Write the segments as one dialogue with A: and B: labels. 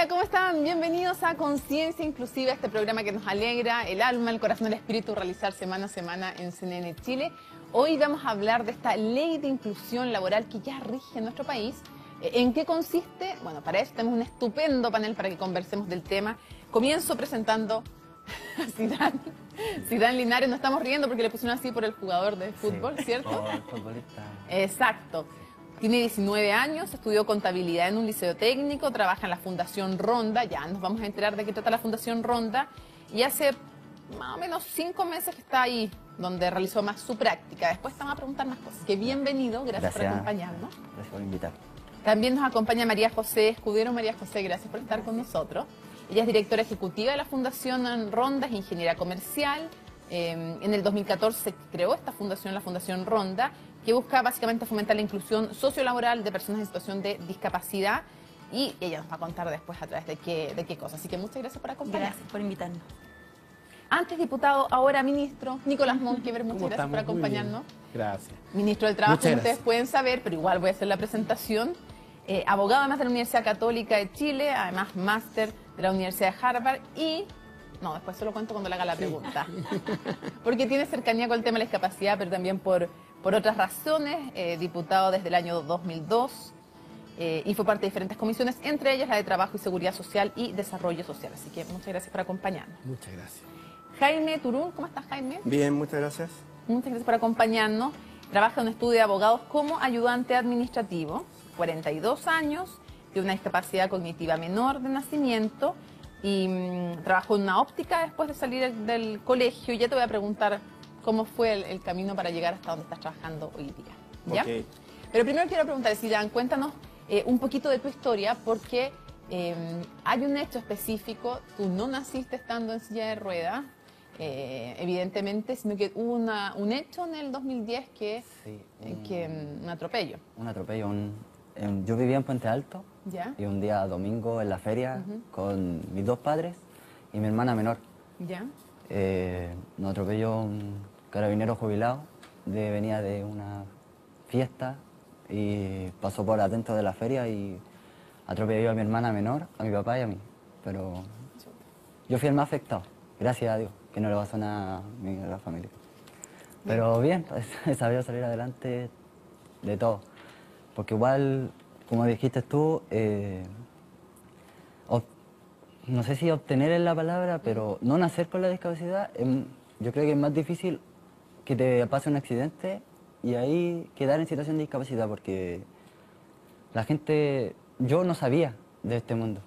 A: Hola, ¿cómo están? Bienvenidos a Conciencia Inclusiva, este programa que nos alegra el alma, el corazón, el espíritu realizar semana a semana en CNN Chile. Hoy vamos a hablar de esta ley de inclusión laboral que ya rige en nuestro país. ¿En qué consiste? Bueno, para eso tenemos un estupendo panel para que conversemos del tema. Comienzo presentando a Zidane Linares. Nos estamos riendo porque le pusieron así por el jugador de fútbol, sí, ¿cierto?
B: Por el futbolista.
A: Exacto. Tiene 19 años, estudió contabilidad en un liceo técnico, trabaja en la Fundación Ronda, ya nos vamos a enterar de qué trata la Fundación Ronda, y hace más o menos 5 meses que está ahí, donde realizó más su práctica. Después te vamos a preguntar más cosas. Que bienvenido, gracias por acompañarnos.
B: Gracias por invitar.
A: También nos acompaña María José Escudero. María José, gracias por estar con nosotros. Ella es directora ejecutiva de la Fundación Ronda, es ingeniera comercial. En el 2014 se creó esta fundación, la Fundación Ronda, que busca básicamente fomentar la inclusión sociolaboral de personas en situación de discapacidad, y ella nos va a contar después a través de qué cosas. Así que muchas gracias por acompañarnos.
C: Gracias por invitarnos.
A: Antes diputado, ahora ministro, Nicolás Monkever, muchas gracias por acompañarnos.
D: Gracias.
A: Ministro del Trabajo,
D: Muchas
A: como
D: gracias.
A: ustedes pueden saber, pero igual voy a hacer la presentación. Abogado además de la Universidad Católica de Chile, además máster de la Universidad de Harvard y... No, después se lo cuento cuando le haga la pregunta. Porque tiene cercanía con el tema de la discapacidad, pero también por otras razones. Diputado desde el año 2002 y fue parte de diferentes comisiones, entre ellas la de Trabajo y Seguridad Social y Desarrollo Social. Así que muchas gracias por acompañarnos.
D: Muchas gracias.
A: Jaime Turún, ¿cómo estás, Jaime?
E: Bien, muchas gracias.
A: Muchas gracias por acompañarnos. Trabaja en un estudio de abogados como ayudante administrativo, 42 años, de una discapacidad cognitiva menor de nacimiento, y trabajó en una óptica después de salir del colegio. Ya te voy a preguntar cómo fue el camino para llegar hasta donde estás trabajando hoy día. ¿Ya?
E: Ok.
A: Pero primero quiero preguntar, Zidane, cuéntanos un poquito de tu historia, porque hay un hecho específico. Tú no naciste estando en silla de ruedas, evidentemente, sino que hubo un hecho en el 2010 que,
B: Sí,
A: un atropello.
B: un atropello. Yo vivía en Puente Alto
A: ¿Ya?
B: y un día domingo en la feria con mis dos padres y mi hermana menor.
A: ¿Ya?
B: Nos atropelló un carabinero jubilado, venía de una fiesta y pasó por adentro de la feria y atropelló a mi hermana menor, a mi papá y a mí. Pero yo fui el más afectado, gracias a Dios, que no le pasó nada a la familia. Pero bien, he sabido salir adelante de todo. Porque igual, como dijiste tú, no sé si obtener es la palabra, pero no nacer con la discapacidad, yo creo que es más difícil que te pase un accidente y ahí quedar en situación de discapacidad, porque la gente, yo no sabía de este mundo.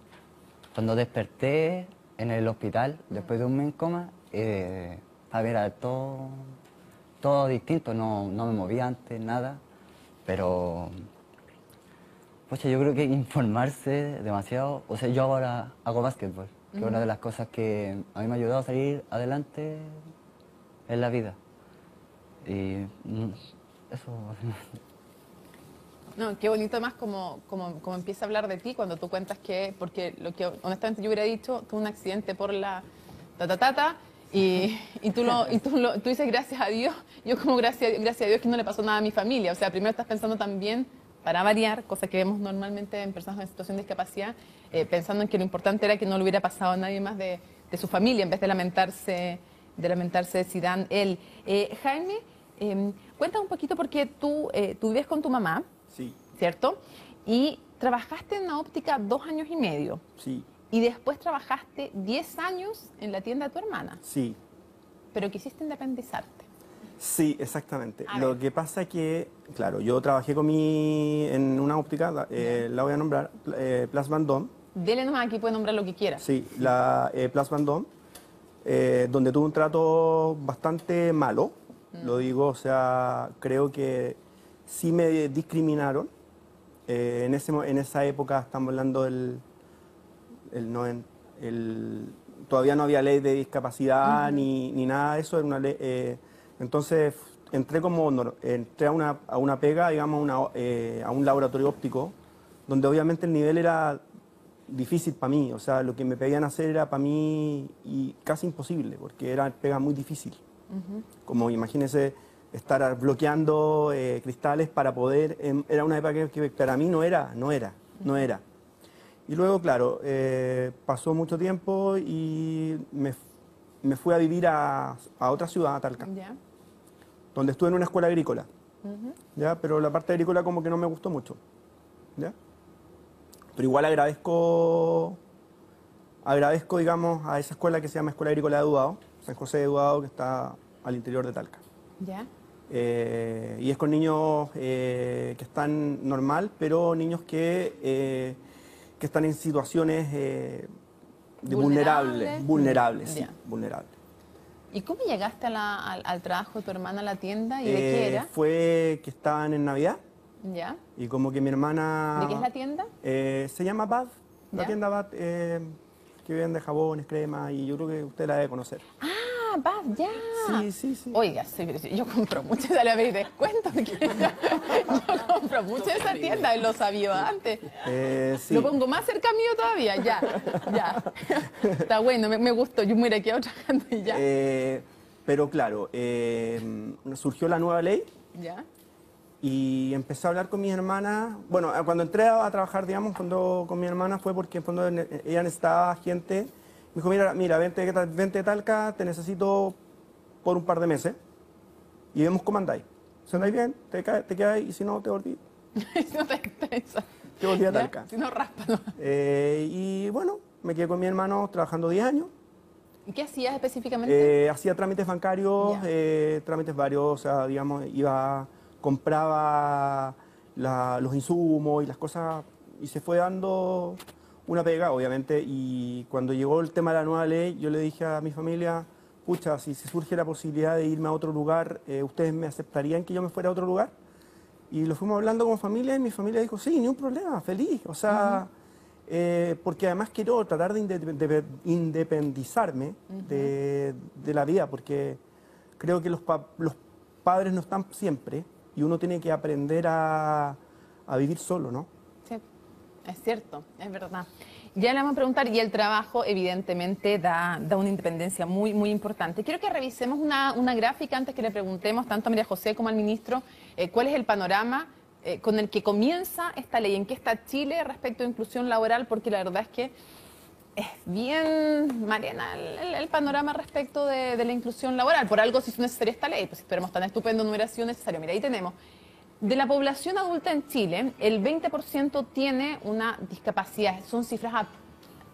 B: Cuando desperté en el hospital, después de un mes en coma, a ver, era todo distinto, no me movía antes, nada, pero... Pues yo creo que informarse demasiado. O sea, yo ahora hago básquetbol, que es una de las cosas que a mí me ha ayudado a salir adelante en la vida. Y eso.
A: No, qué bonito además como empieza a hablar de ti cuando tú cuentas que, porque lo que honestamente yo hubiera dicho, tuve un accidente por la y tú dices gracias a Dios. Yo como gracias a Dios que no le pasó nada a mi familia. O sea, primero estás pensando también, para variar, cosa que vemos normalmente en personas en situación de discapacidad, pensando en que lo importante era que no le hubiera pasado a nadie más de su familia, en vez de lamentarse de Zidane él. Jaime, cuéntame un poquito, porque tú vives con tu mamá,
E: Sí,
A: ¿cierto? Y trabajaste en la óptica 2 años y medio.
E: sí,
A: Y después trabajaste 10 años en la tienda de tu hermana,
E: sí.
A: pero quisiste independizarte.
E: Sí, exactamente.
A: A
E: Lo
A: ver.
E: que pasa es que, claro, yo trabajé en una óptica, la voy a nombrar, Place Vendôme.
A: Dele nomás, aquí puede nombrar lo que quiera.
E: Sí, la Place Vendôme, donde tuve un trato bastante malo, lo digo, o sea, creo que sí me discriminaron. En esa época, estamos hablando todavía no había ley de discapacidad ni nada de eso, era una ley, entonces entré a una pega, digamos, a un laboratorio óptico, donde obviamente el nivel era difícil para mí, o sea, lo que me pedían hacer era para mí casi imposible, porque era pega muy difícil. Como imagínense estar bloqueando cristales para poder, era una época que para mí no era. Y luego, claro, pasó mucho tiempo y me fui a vivir a otra ciudad, a Talca,
A: Ya.
E: donde estuve en una escuela agrícola, ¿ya? Pero la parte agrícola como que no me gustó mucho, ¿ya? Pero igual agradezco, digamos, a esa escuela que se llama Escuela Agrícola de Dudado, San José de Dudado, que está al interior de Talca.
A: Ya.
E: Y es con niños que están normal, pero niños que están en situaciones de vulnerables, sí,
A: Ya.
E: vulnerables.
A: ¿Y cómo llegaste al trabajo de tu hermana a la tienda y de qué era?
E: Fue que estaban en Navidad
A: Ya.
E: y como que mi hermana...
A: ¿De qué es la tienda?
E: se llama Bad, la
A: Ya.
E: tienda Bad, que vende jabones, cremas, y yo creo que usted la debe conocer.
A: Ah, va, ya.
E: Sí, sí, sí.
A: Oiga, sí, pero yo compro mucho, sale a pedir descuento, porque yo compro mucho en esa tienda, lo sabía antes.
E: Sí.
A: Lo pongo más cerca mío todavía, ya, ya. Está bueno, me gustó, yo me hubiera quedado trabajando y ya.
E: Pero claro, surgió la nueva ley
A: Ya,
E: y empecé a hablar con mis hermanas. Bueno, cuando entré a trabajar, digamos, con mi hermana fue porque en fondo ella necesitaba gente. Me dijo, mira, vente de Talca, te necesito por un par de meses y vemos cómo andáis. Si andáis bien, te quedas y si no, te volví
A: si no te interesa.
E: a
A: Ya,
E: Talca.
A: si no, raspa.
E: Y bueno, me quedé con mi hermano trabajando 10 años.
A: ¿Y qué hacías específicamente?
E: Hacía trámites bancarios,
A: Ya.
E: trámites varios, o sea, digamos, compraba los insumos y las cosas, y se fue dando una pega, obviamente, y cuando llegó el tema de la nueva ley, yo le dije a mi familia, pucha, si se surge la posibilidad de irme a otro lugar, ¿ustedes me aceptarían que yo me fuera a otro lugar? Y lo fuimos hablando como familia, y mi familia dijo, sí, ni un problema, feliz, o sea... porque además quiero tratar de independizarme de la vida, porque creo que los padres no están siempre y uno tiene que aprender a vivir solo, ¿no?
A: Sí, es cierto, es verdad. Ya le vamos a preguntar, y el trabajo evidentemente da una independencia muy, muy importante. Quiero que revisemos una gráfica antes que le preguntemos tanto a María José como al ministro cuál es el panorama con el que comienza esta ley, en qué está Chile respecto a inclusión laboral, porque la verdad es que es bien, Mariana, el panorama respecto de la inclusión laboral. Por algo se hizo necesaria esta ley, pues esperemos tan estupendo no hubiera sido necesario. Mira, ahí tenemos. De la población adulta en Chile, el 20% tiene una discapacidad. Son cifras,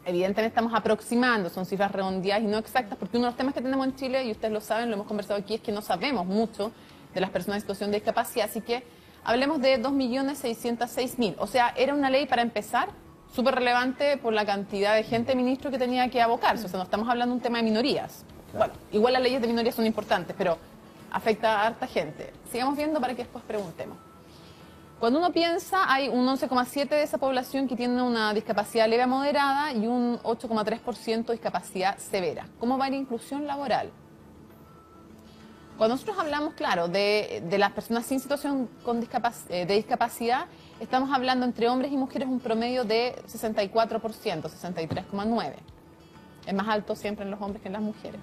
A: evidentemente estamos aproximando, son cifras redondeadas y no exactas, porque uno de los temas que tenemos en Chile, y ustedes lo saben, lo hemos conversado aquí, es que no sabemos mucho de las personas en situación de discapacidad. Así que hablemos de 2.606.000. O sea, era una ley para empezar súper relevante por la cantidad de gente, ministro, que tenía que abocarse. O sea, no estamos hablando de un tema de minorías. Bueno, igual las leyes de minorías son importantes, pero afecta a harta gente. Sigamos viendo para que después preguntemos. Cuando uno piensa, hay un 11,7% de esa población que tiene una discapacidad leve a moderada y un 8,3% de discapacidad severa. ¿Cómo va la inclusión laboral? Cuando nosotros hablamos, claro, de las personas sin situación de discapacidad, estamos hablando entre hombres y mujeres un promedio de 64%, 63,9%. Es más alto siempre en los hombres que en las mujeres.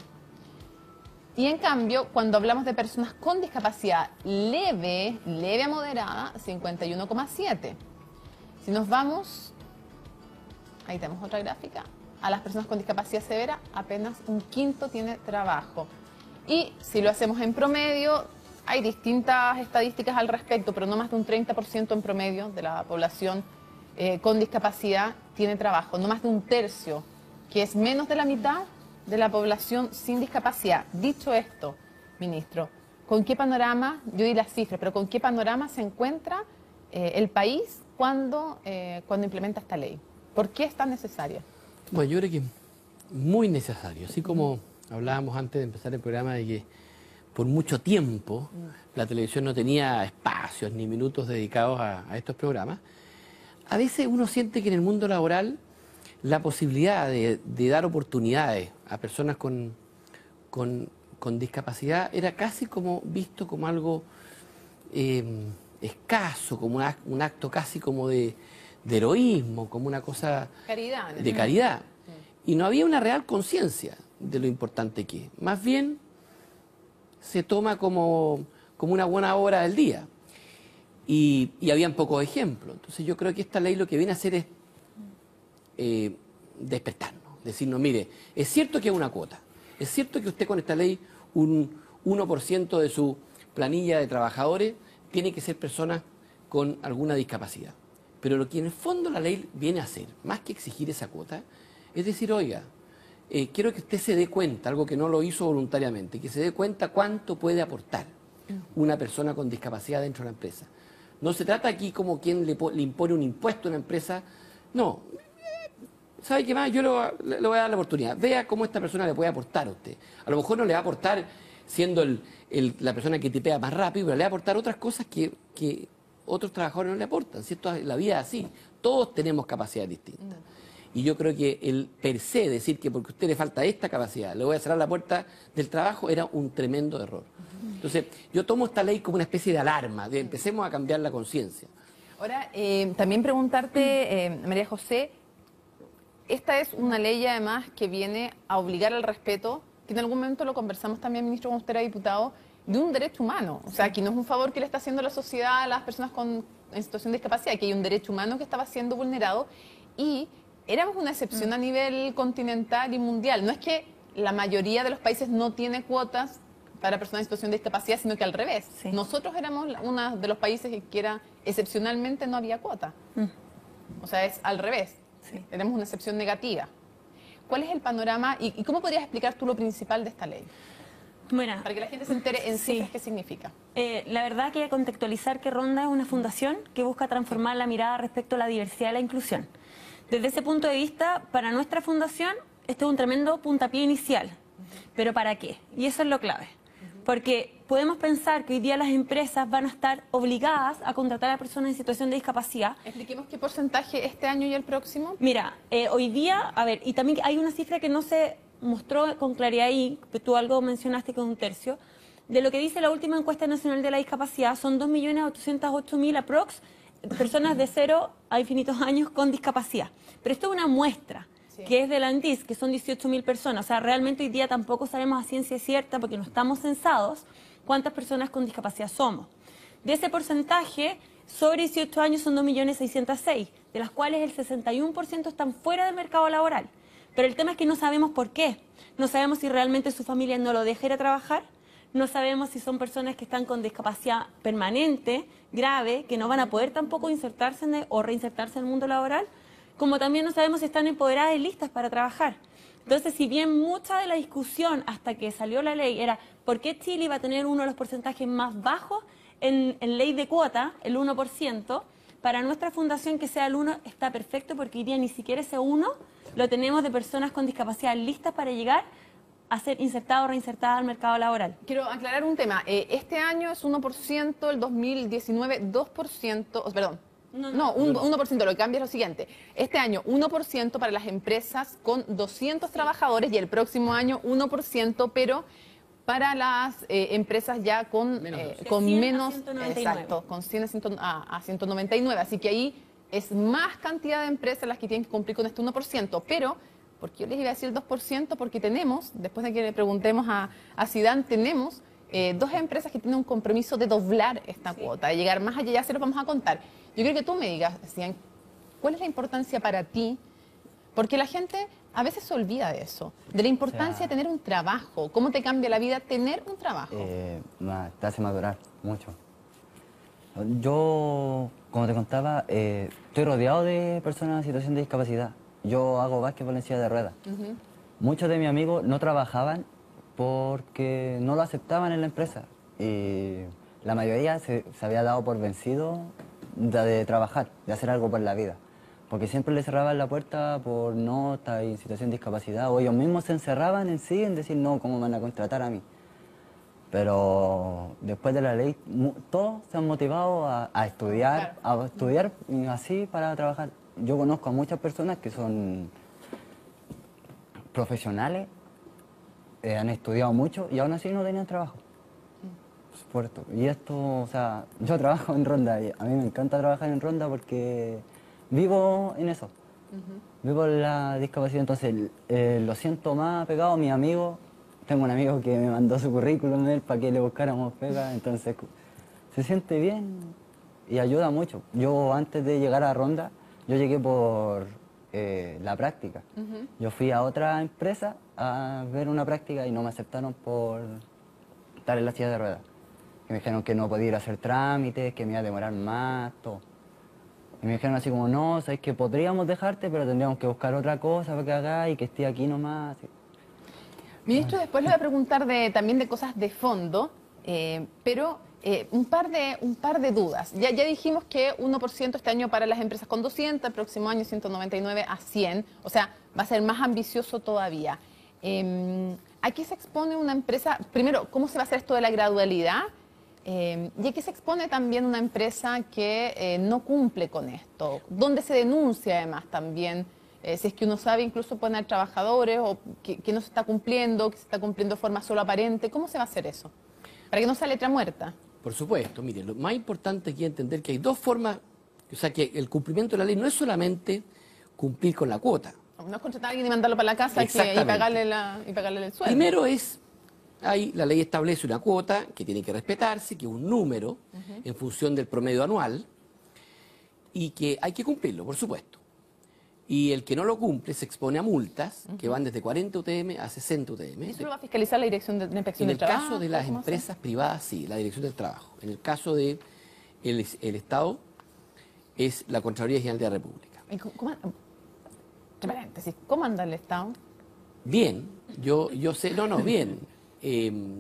A: Y en cambio, cuando hablamos de personas con discapacidad leve a moderada, 51,7%. Si nos vamos, ahí tenemos otra gráfica, a las personas con discapacidad severa, apenas un quinto tiene trabajo. Y si lo hacemos en promedio, hay distintas estadísticas al respecto, pero no más de un 30% en promedio de la población con discapacidad tiene trabajo, no más de un tercio, que es menos de la mitad de la población sin discapacidad. Dicho esto, ministro, ¿con qué panorama, yo di las cifras, pero con qué panorama se encuentra el país cuando implementa esta ley? ¿Por qué es tan necesaria?
C: Bueno, yo creo que es muy necesario. Así como hablábamos antes de empezar el programa de que por mucho tiempo la televisión no tenía espacios ni minutos dedicados a estos programas, a veces uno siente que en el mundo laboral la posibilidad de dar oportunidades a personas con discapacidad era casi como visto como algo escaso, como un acto casi como de heroísmo, como una cosa
A: Caridad.
C: de caridad. Y no había una real conciencia de lo importante que es. Más bien se toma como una buena hora del día. Y habían pocos ejemplos. Entonces yo creo que esta ley lo que viene a hacer es despertarnos, decirnos, mire, es cierto que es una cuota, es cierto que usted con esta ley un 1% de su planilla de trabajadores tiene que ser personas con alguna discapacidad. Pero lo que en el fondo la ley viene a hacer, más que exigir esa cuota, es decir, oiga, quiero que usted se dé cuenta, algo que no lo hizo voluntariamente, que se dé cuenta cuánto puede aportar una persona con discapacidad dentro de la empresa. No se trata aquí como quien le impone un impuesto a una empresa, no. ¿Sabe qué más? Yo le voy a dar la oportunidad. Vea cómo esta persona le puede aportar a usted. A lo mejor no le va a aportar siendo la persona que tipea más rápido, pero le va a aportar otras cosas que otros trabajadores no le aportan. ¿Cierto? La vida es así. Todos tenemos capacidades distintas. Y yo creo que el per se decir que porque a usted le falta esta capacidad, le voy a cerrar la puerta del trabajo, era un tremendo error. Entonces, yo tomo esta ley como una especie de alarma, de empecemos a cambiar la conciencia.
A: Ahora, también preguntarte, María José, esta es una ley además que viene a obligar al respeto, que en algún momento lo conversamos también, ministro, cuando usted era diputado, de un derecho humano. O sea, que no es un favor que le está haciendo la sociedad a las personas en situación de discapacidad, que hay un derecho humano que estaba siendo vulnerado y éramos una excepción a nivel continental y mundial. No es que la mayoría de los países no tiene cuotas para personas en situación de discapacidad, sino que al revés.
D: Sí.
A: Nosotros éramos uno de los países que era excepcionalmente no había cuota. O sea, es al revés.
D: Sí.
A: Tenemos una excepción negativa. ¿Cuál es el panorama y cómo podrías explicar tú lo principal de esta ley?
D: Bueno,
A: Para que la gente se entere en
D: Sí.
A: cifras qué significa.
D: la verdad que contextualizar que Ronda es una fundación que busca transformar la mirada respecto a la diversidad y la inclusión. Desde ese punto de vista, para nuestra fundación, este es un tremendo puntapié inicial. ¿Pero para qué? Y eso es lo clave. Porque podemos pensar que hoy día las empresas van a estar obligadas a contratar a personas en situación de discapacidad.
A: Expliquemos qué porcentaje este año y el próximo.
D: Mira, hoy día, a ver, y también hay una cifra que no se mostró con claridad ahí, que tú algo mencionaste con un tercio, de lo que dice la última encuesta nacional de la discapacidad, son 2.808.000 aprox personas de 0 a infinitos años con discapacidad. Pero esto es una muestra,
A: Sí.
D: que es de la ANDIS, que son 18.000 personas. O sea, realmente hoy día tampoco sabemos a ciencia cierta, porque no estamos censados, cuántas personas con discapacidad somos. De ese porcentaje, sobre 18 años son 2.606.000, de las cuales el 61% están fuera del mercado laboral. Pero el tema es que no sabemos por qué. No sabemos si realmente su familia no lo deja ir a trabajar. No sabemos si son personas que están con discapacidad permanente, grave, que no van a poder tampoco insertarse o reinsertarse en el mundo laboral. Como también no sabemos si están empoderadas y listas para trabajar. Entonces, si bien mucha de la discusión hasta que salió la ley era por qué Chile iba a tener uno de los porcentajes más bajos en ley de cuota, el 1%, para nuestra fundación que sea el 1 está perfecto porque hoy día ni siquiera ese 1 lo tenemos de personas con discapacidad listas para llegar a ser insertadas o reinsertadas al mercado laboral.
A: Quiero aclarar un tema. Este año es 1%, el 2019 2%, perdón. No, 1%, lo que cambia es lo siguiente. Este año 1% para las empresas con 200 trabajadores y el próximo año 1%, pero para las empresas ya con
D: con 100 a
A: menos,
D: 199.
A: exacto, con 100 a 199. Así que ahí es más cantidad de empresas las que tienen que cumplir con este 1%, pero porque yo les iba a decir el 2%, porque tenemos, después de que le preguntemos a Zidane, tenemos dos empresas que tienen un compromiso de doblar esta cuota, de llegar más allá, ya se los vamos a contar. Yo quiero que tú me digas, Zidane, ¿cuál es la importancia para ti? Porque la gente a veces se olvida de eso, de la importancia de tener un trabajo. ¿Cómo te cambia la vida tener un trabajo?
B: Te hace madurar mucho. Yo, como te contaba, estoy rodeado de personas en situación de discapacidad. Yo hago básquetbol en silla de ruedas. Muchos de mis amigos no trabajaban porque no lo aceptaban en la empresa. Y la mayoría se había dado por vencido de trabajar, de hacer algo por la vida. Porque siempre les cerraban la puerta por no estar en situación de discapacidad. O ellos mismos se encerraban en sí en decir, no, ¿cómo me van a contratar a mí? Pero después de la ley, todos se han motivado a estudiar, así para trabajar. Yo conozco a muchas personas que son profesionales, han estudiado mucho y aún así no tenían trabajo. Y esto, o sea, yo trabajo en Ronda y a mí me encanta trabajar en Ronda porque vivo en eso. Vivo en la discapacidad, entonces lo siento más pegado a mis amigos. Tengo un amigo que me mandó su currículum para que le buscáramos pega, entonces se siente bien y ayuda mucho. Yo antes de llegar a Ronda, yo llegué por la práctica. Yo fui a otra empresa a ver una práctica y no me aceptaron por estar en la silla de ruedas. Y me dijeron que no podía ir a hacer trámites, que me iba a demorar más, todo. Y me dijeron así como, no, sabes que podríamos dejarte, pero tendríamos que buscar otra cosa para que hagas y que esté aquí nomás.
A: Ministro, después le voy a preguntar también de cosas de fondo, pero un par de dudas. Ya dijimos que 1% este año para las empresas con 200, el próximo año 199 a 100, o sea, va a ser más ambicioso todavía. ¿A qué se expone una empresa? Primero, ¿cómo se va a hacer esto de la gradualidad? ¿Y a qué se expone también una empresa que no cumple con esto? ¿Dónde se denuncia además también? Si es que uno sabe, incluso pueden haber trabajadores o que no se está cumpliendo, que se está cumpliendo de forma solo aparente. ¿Cómo se va a hacer eso? Para que no sea letra muerta.
C: Por supuesto, mire, lo más importante aquí es entender que hay dos formas, o sea, que el cumplimiento de la ley no es solamente cumplir con la cuota.
A: No es contratar a alguien y mandarlo para la casa y pagarle el sueldo.
C: Primero es, la ley establece una cuota que tiene que respetarse, que es un número en función del promedio anual y que hay que cumplirlo, por supuesto. Y el que no lo cumple se expone a multas que van desde 40 UTM a 60 UTM.
A: ¿Eso lo va a fiscalizar la Dirección de Inspección del Trabajo?
C: En el caso de las empresas privadas, sí, la Dirección del Trabajo. En el caso del Estado, es la Contraloría General de la República.
A: ¿Cómo anda el Estado?
C: Bien, yo sé, bien.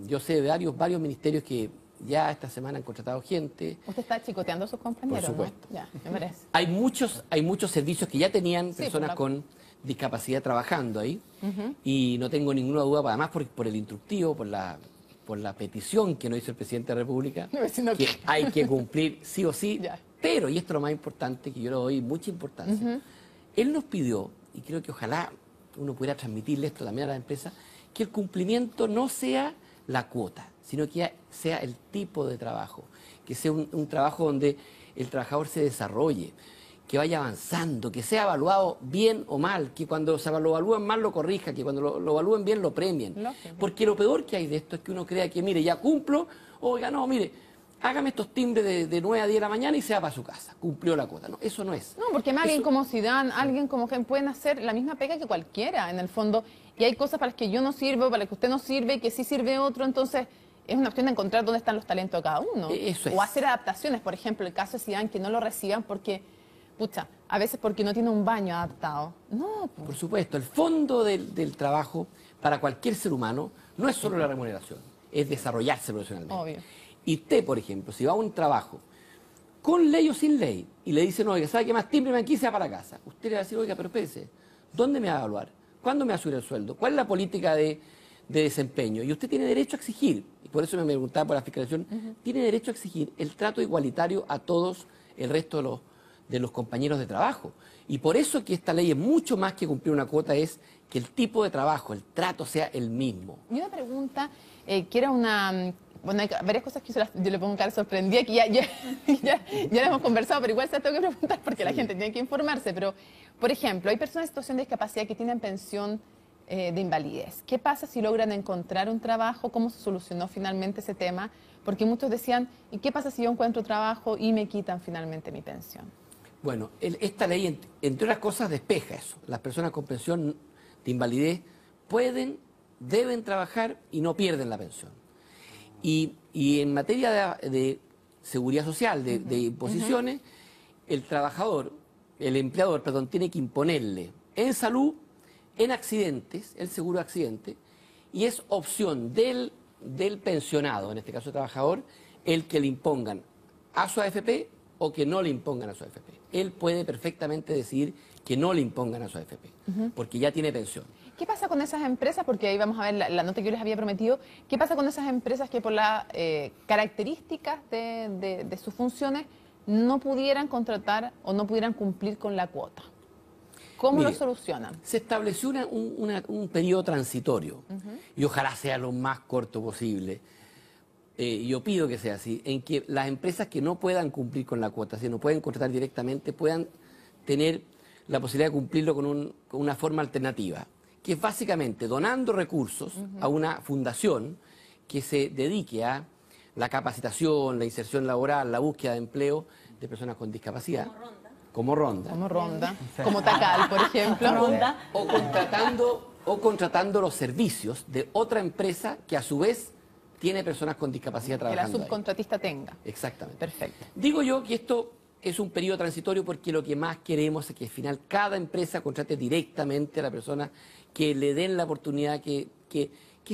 C: Yo sé de varios ministerios que ya esta semana han contratado gente.
A: ¿Usted está chicoteando a sus compañeros?
C: Por supuesto.
A: ¿No? Ya, me parece.
C: Hay muchos servicios que ya tenían personas con discapacidad trabajando ahí y no tengo ninguna duda, además por el instructivo, por la petición que nos hizo el presidente de la República, que hay que cumplir sí o sí, pero, y esto es lo más importante, que yo le doy mucha importancia, él nos pidió, y creo que ojalá uno pudiera transmitirle esto también a las empresas, que el cumplimiento no sea la cuota, sino que sea el tipo de trabajo, que sea un trabajo donde el trabajador se desarrolle, que vaya avanzando, que sea evaluado bien o mal, que cuando se lo evalúen mal lo corrija, que cuando lo evalúen bien lo premien.
A: Lógico.
C: Porque lo peor que hay de esto es que uno crea que, mire, ya cumplo, oiga, no, mire, hágame estos timbres de 9 a 10 de la mañana y se va para su casa, cumplió la cuota. No, eso no es.
A: No, porque más alguien como Zidane, alguien como que pueden hacer la misma pega que cualquiera, en el fondo, y hay cosas para las que yo no sirvo, para las que usted no sirve, y que sí sirve otro, entonces es una cuestión de encontrar dónde están los talentos de cada uno.
C: Eso es.
A: O hacer adaptaciones, por ejemplo, el caso de Zidane, que no lo reciban porque, a veces porque no tiene un baño adaptado. No,
C: Por supuesto, el fondo del trabajo para cualquier ser humano no es solo la remuneración, es desarrollarse profesionalmente.
A: Obvio.
C: Y usted, por ejemplo, si va a un trabajo con ley o sin ley y le dicen, oiga, ¿sabe qué más timbre me aquí sea para casa? Usted le va a decir, oiga, pero espérese, ¿dónde me va a evaluar? ¿Cuándo me va a subir el sueldo? ¿Cuál es la política de desempeño? Y usted tiene derecho a exigir, y por eso me preguntaba por la fiscalización, tiene derecho a exigir el trato igualitario a todos el resto de los compañeros de trabajo. Y por eso que esta ley es mucho más que cumplir una cuota, es que el tipo de trabajo, el trato sea el mismo.
A: Y una pregunta, que era una... Bueno, hay varias cosas que yo le pongo cara sorprendida, que ya la hemos conversado, pero igual se la tengo que preguntar porque la gente tiene que informarse. Pero, por ejemplo, hay personas en situación de discapacidad que tienen pensión de invalidez. ¿Qué pasa si logran encontrar un trabajo? ¿Cómo se solucionó finalmente ese tema? Porque muchos decían, ¿y qué pasa si yo encuentro trabajo y me quitan finalmente mi pensión?
C: Bueno, esta ley, entre otras cosas, despeja eso. Las personas con pensión de invalidez deben trabajar y no pierden la pensión. Y en materia de seguridad social, de imposiciones, el empleador, tiene que imponerle en salud, en accidentes, el seguro de accidente, y es opción del pensionado, en este caso el trabajador, el que le impongan a su AFP o que no le impongan a su AFP. Él puede perfectamente decidir que no le impongan a su AFP, porque ya tiene pensión.
A: ¿Qué pasa con esas empresas? Porque ahí vamos a ver la nota que yo les había prometido. ¿Qué pasa con esas empresas que por las características de sus funciones no pudieran contratar o no pudieran cumplir con la cuota? ¿Cómo lo solucionan?
C: Se estableció un periodo transitorio y ojalá sea lo más corto posible. Yo pido que sea así, en que las empresas que no puedan cumplir con la cuota, si no pueden contratar directamente, puedan tener la posibilidad de cumplirlo con una forma alternativa, que es básicamente donando recursos a una fundación que se dedique a la capacitación, la inserción laboral, la búsqueda de empleo de personas con discapacidad. como Ronda.
A: Como Ronda, como Tacal, por ejemplo.
D: Ronda.
C: O contratando los servicios de otra empresa que a su vez tiene personas con discapacidad
A: Que la
C: trabajando ahí.
A: subcontratista tenga.
C: Exactamente.
A: Perfecto.
C: Digo yo que esto es un periodo transitorio porque lo que más queremos es que al final cada empresa contrate directamente a la persona, que le den la oportunidad, que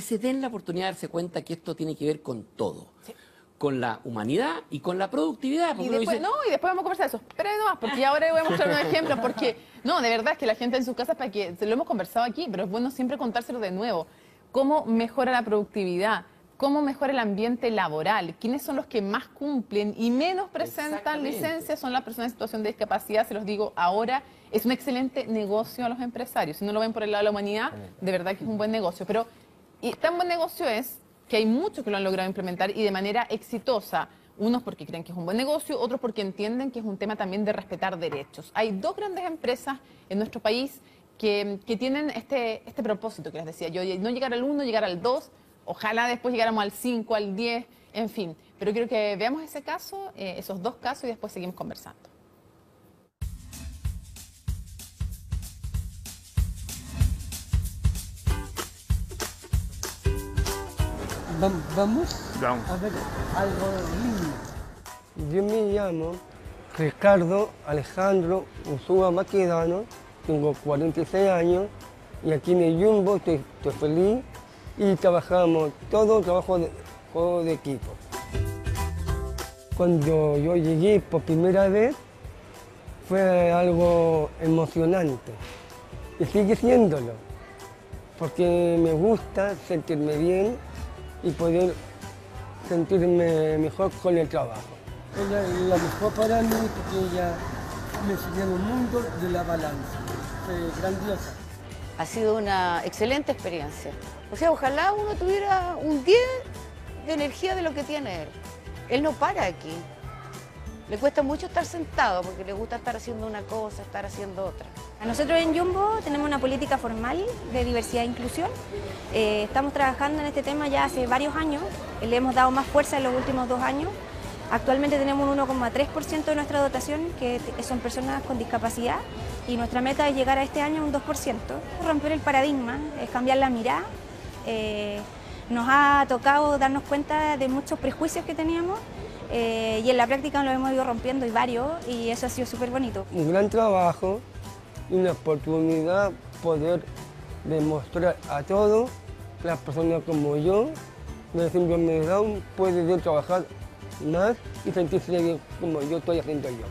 C: se den la oportunidad de darse cuenta que esto tiene que ver con todo.
A: Sí.
C: Con la humanidad y con la productividad.
A: Y
C: porque uno
A: después,
C: dice,
A: y después vamos a conversar eso. Pero no, porque ahora voy a mostrar unos ejemplos, porque, no, de verdad es que la gente en sus casas, para que, se lo hemos conversado aquí, pero es bueno siempre contárselo de nuevo. ¿Cómo mejora la productividad? ¿Cómo mejora el ambiente laboral? ¿Quiénes son los que más cumplen y menos presentan
C: Exactamente.
A: licencias? Son las personas en situación de discapacidad, se los digo ahora. Es un excelente negocio a los empresarios. Si no lo ven por el lado de la humanidad, de verdad que es un buen negocio. Pero y tan buen negocio es que hay muchos que lo han logrado implementar y de manera exitosa. Unos porque creen que es un buen negocio, otros porque entienden que es un tema también de respetar derechos. Hay dos grandes empresas en nuestro país que tienen este propósito que les decía yo, no llegar al 1, llegar al 2, ojalá después llegáramos al 5, al 10, en fin. Pero quiero que veamos ese caso, esos dos casos y después seguimos conversando.
F: Vamos a ver algo lindo. Yo me llamo Ricardo Alejandro Ursúa Maquedano, tengo 46 años y aquí en el Jumbo estoy feliz y trabajamos todo trabajo de juego de equipo. Cuando yo llegué por primera vez fue algo emocionante y sigue siéndolo, porque me gusta sentirme bien y poder sentirme mejor con el trabajo. Ella es la mejor para mí porque ella me enseñó el mundo de la balanza. Fue grandiosa.
G: Ha sido una excelente experiencia. O sea, ojalá uno tuviera un 10 de energía de lo que tiene él. Él no para aquí. Le cuesta mucho estar sentado porque le gusta estar haciendo una cosa, estar haciendo otra.
H: Nosotros en Jumbo tenemos una política formal de diversidad e inclusión. Estamos trabajando en este tema ya hace varios años. Le hemos dado más fuerza en los últimos 2 años. Actualmente tenemos un 1,3% de nuestra dotación que son personas con discapacidad y nuestra meta es llegar a este año a un 2%. Romper el paradigma, es cambiar la mirada. Nos ha tocado darnos cuenta de muchos prejuicios que teníamos y en la práctica lo hemos ido rompiendo y varios y eso ha sido súper bonito.
F: Un gran trabajo y una oportunidad poder demostrar a todos las personas como yo del síndrome de Down pueden trabajar más y sentirse bien como yo estoy haciendo yo.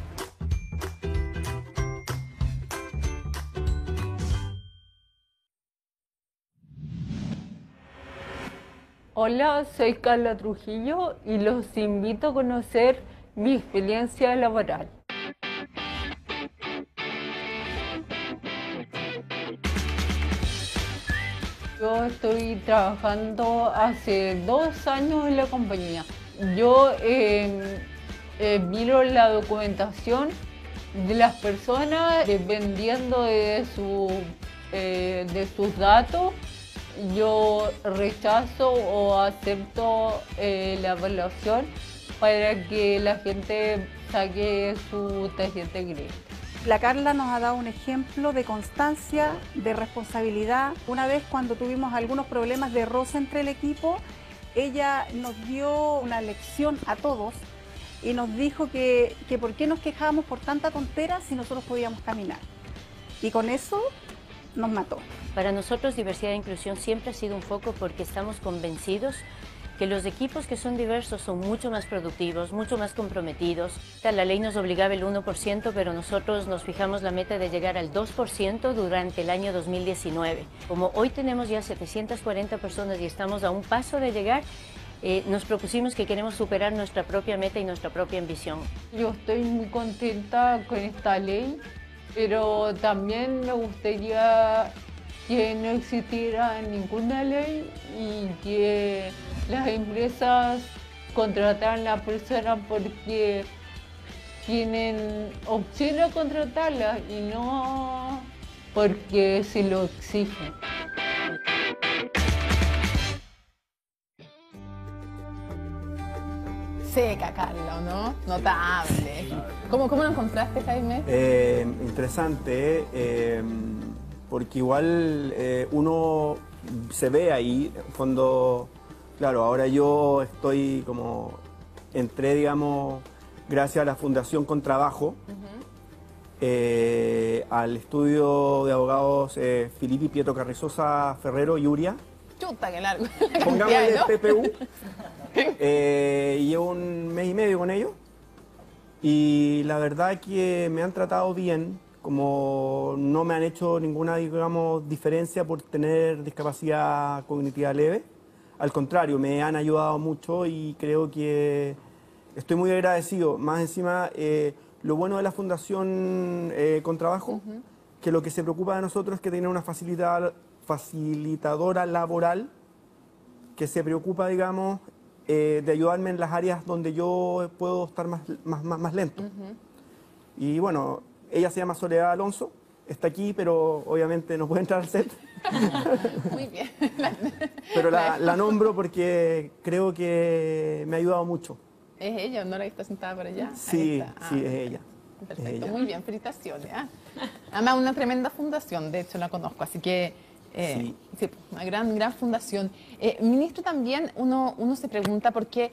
I: Hola, soy Carla Trujillo y los invito a conocer mi experiencia laboral. Yo estoy trabajando hace 2 años en la compañía. Yo miro la documentación de las personas dependiendo de sus datos. Yo rechazo o acepto la evaluación para que la gente saque su tarjeta de crédito.
J: La Carla nos ha dado un ejemplo de constancia, de responsabilidad. Una vez cuando tuvimos algunos problemas de roce entre el equipo, ella nos dio una lección a todos y nos dijo que por qué nos quejábamos por tanta tontera si nosotros podíamos caminar. Y con eso nos mató.
K: Para nosotros diversidad e inclusión siempre ha sido un foco porque estamos convencidos que los equipos que son diversos son mucho más productivos, mucho más comprometidos. La ley nos obligaba el 1%, pero nosotros nos fijamos la meta de llegar al 2% durante el año 2019. Como hoy tenemos ya 740 personas y estamos a un paso de llegar, nos propusimos que queremos superar nuestra propia meta y nuestra propia ambición.
I: Yo estoy muy contenta con esta ley, pero también me gustaría que no existiera ninguna ley y que las empresas contrataran a las personas porque tienen opción a contratarlas y no porque se lo exigen.
A: seca, Carla, ¿o no? Notable. ¿Cómo lo encontraste, Jaime?
E: Interesante, porque igual uno se ve ahí, en fondo, claro, ahora yo estoy como, entré, digamos, gracias a la Fundación Con Trabajo, al estudio de abogados Filippi Pietro Carrizosa Ferrero y Uria.
A: Chuta, qué largo.
E: Pongámosle
A: ¿no?
E: PPU. Llevo un mes y medio con ellos y la verdad que me han tratado bien, como no me han hecho ninguna, digamos, diferencia por tener discapacidad cognitiva leve. Al contrario, me han ayudado mucho y creo que estoy muy agradecido. Más encima, lo bueno de la Fundación Con Trabajo, que lo que se preocupa de nosotros es que tiene una facilitadora laboral que se preocupa, digamos, de ayudarme en las áreas donde yo puedo estar más lento. Y bueno, ella se llama Soledad Alonso, está aquí, pero obviamente no puede entrar al set.
A: Muy bien.
E: Pero la nombro porque creo que me ha ayudado mucho.
A: ¿Es ella, no la que está sentada por allá?
E: Sí, sí, es ella.
A: Perfecto,
E: es ella.
A: muy bien, felicitaciones. Además, una tremenda fundación, de hecho la conozco, así que sí, una gran fundación. Ministro, también uno se pregunta por qué,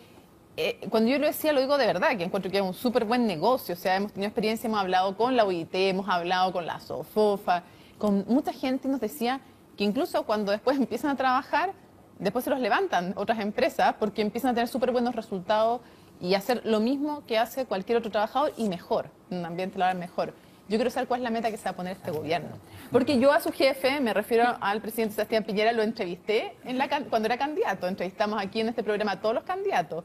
A: cuando yo lo decía, lo digo de verdad, que encuentro que es un súper buen negocio, o sea, hemos tenido experiencia, hemos hablado con la OIT, hemos hablado con la SOFOFA, con mucha gente y nos decía que incluso cuando después empiezan a trabajar, después se los levantan otras empresas porque empiezan a tener súper buenos resultados y hacer lo mismo que hace cualquier otro trabajador y mejor, en un ambiente laboral mejor. Yo quiero saber cuál es la meta que se va a poner este gobierno. Porque yo a su jefe, me refiero al presidente Sebastián Piñera, lo entrevisté cuando era candidato. Entrevistamos aquí en este programa a todos los candidatos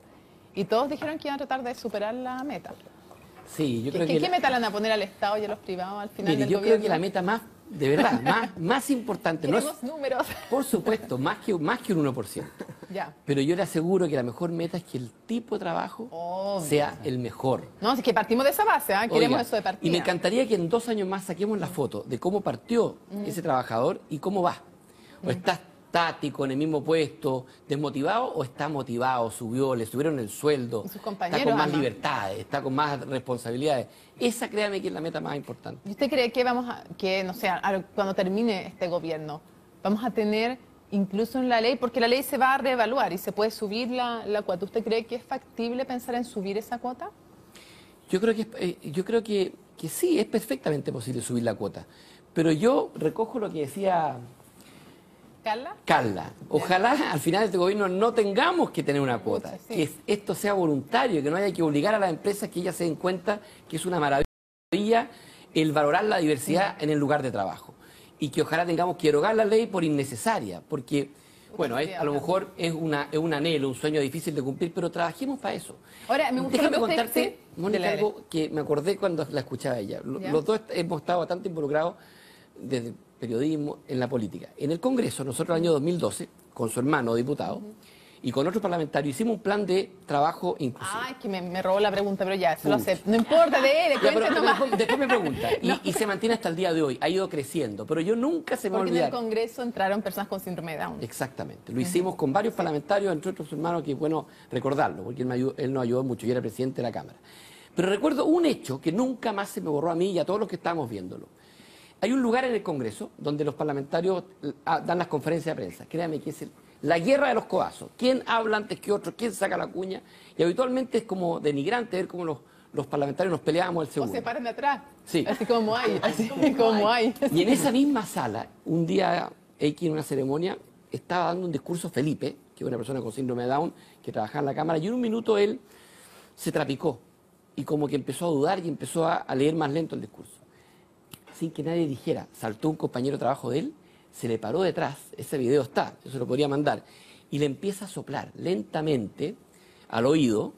A: y todos dijeron que iban a tratar de superar la meta.
C: Sí, yo creo que...
A: ¿Qué meta le van a poner al Estado y a los privados al final
C: Mire,
A: del
C: yo
A: gobierno?
C: creo que la meta más, de verdad, más importante, no es,
A: Queremos números.
C: por supuesto, más que un 1%.
A: Ya.
C: Pero yo le aseguro que la mejor meta es que el tipo de trabajo sea el mejor.
A: No, es que partimos de esa base, queremos
C: Oiga,
A: eso de partida.
C: y me encantaría que en 2 años más saquemos la foto de cómo partió ese trabajador y cómo va. O está estático en el mismo puesto, desmotivado, o está motivado, le subieron el sueldo,
A: Y sus compañeros,
C: está con más
A: además.
C: libertades, está con más responsabilidades. Esa, créame, que es la meta más importante.
A: ¿Y usted cree que no sé, cuando termine este gobierno, vamos a tener incluso en la ley, porque la ley se va a reevaluar y se puede subir la cuota? ¿Usted cree que es factible pensar en subir esa cuota?
C: Yo creo que sí, es perfectamente posible subir la cuota. Pero yo recojo lo que decía Carla. Ojalá al final de este gobierno no tengamos que tener una cuota, que esto sea voluntario, que no haya que obligar a las empresas que ellas se den cuenta que es una maravilla el valorar la diversidad en el lugar de trabajo. Y que ojalá tengamos que derogar la ley por innecesaria, porque, bueno, a lo mejor es un anhelo, un sueño difícil de cumplir, pero trabajemos para eso.
A: Ahora, me gusta
C: Déjame
A: que usted-
C: contarte,
A: sí,
C: Mónica,
A: dele.
C: algo que me acordé cuando la escuchaba a ella.
A: Ya.
C: Los dos hemos estado bastante involucrados desde el periodismo en la política. En el Congreso, nosotros en el año 2012, con su hermano diputado, y con otros parlamentarios, hicimos un plan de trabajo inclusivo.
A: Ay, que me robó la pregunta, pero ya, se lo acepto. No importa, de él,
C: Ya, pero
A: cuente nomás.
C: después me pregunta, y se mantiene hasta el día de hoy, ha ido creciendo, pero yo nunca se me va a
A: Porque en el
C: olvidar.
A: Congreso entraron personas con síndrome de Down.
C: Exactamente, lo hicimos con varios parlamentarios, entre otros su hermano, que es bueno recordarlo, porque él nos ayudó mucho, yo era presidente de la Cámara. Pero recuerdo un hecho que nunca más se me borró a mí y a todos los que estábamos viéndolo. Hay un lugar en el Congreso donde los parlamentarios dan las conferencias de prensa. Créame que es la guerra de los codazos. ¿Quién habla antes que otro? ¿Quién saca la cuña? Y habitualmente es como denigrante ver cómo los parlamentarios nos peleábamos al
A: O
C: segundo.
A: se paran de atrás.
C: Sí.
A: Así como hay, así como hay.
C: Y en esa misma sala, un día, X en una ceremonia, estaba dando un discurso Felipe, que es una persona con síndrome de Down, que trabajaba en la Cámara, y en un minuto él se trapicó y como que empezó a dudar y empezó a leer más lento el discurso. Sin que nadie dijera, saltó un compañero de trabajo de él, se le paró detrás, ese video está, yo se lo podría mandar, y le empieza a soplar lentamente al oído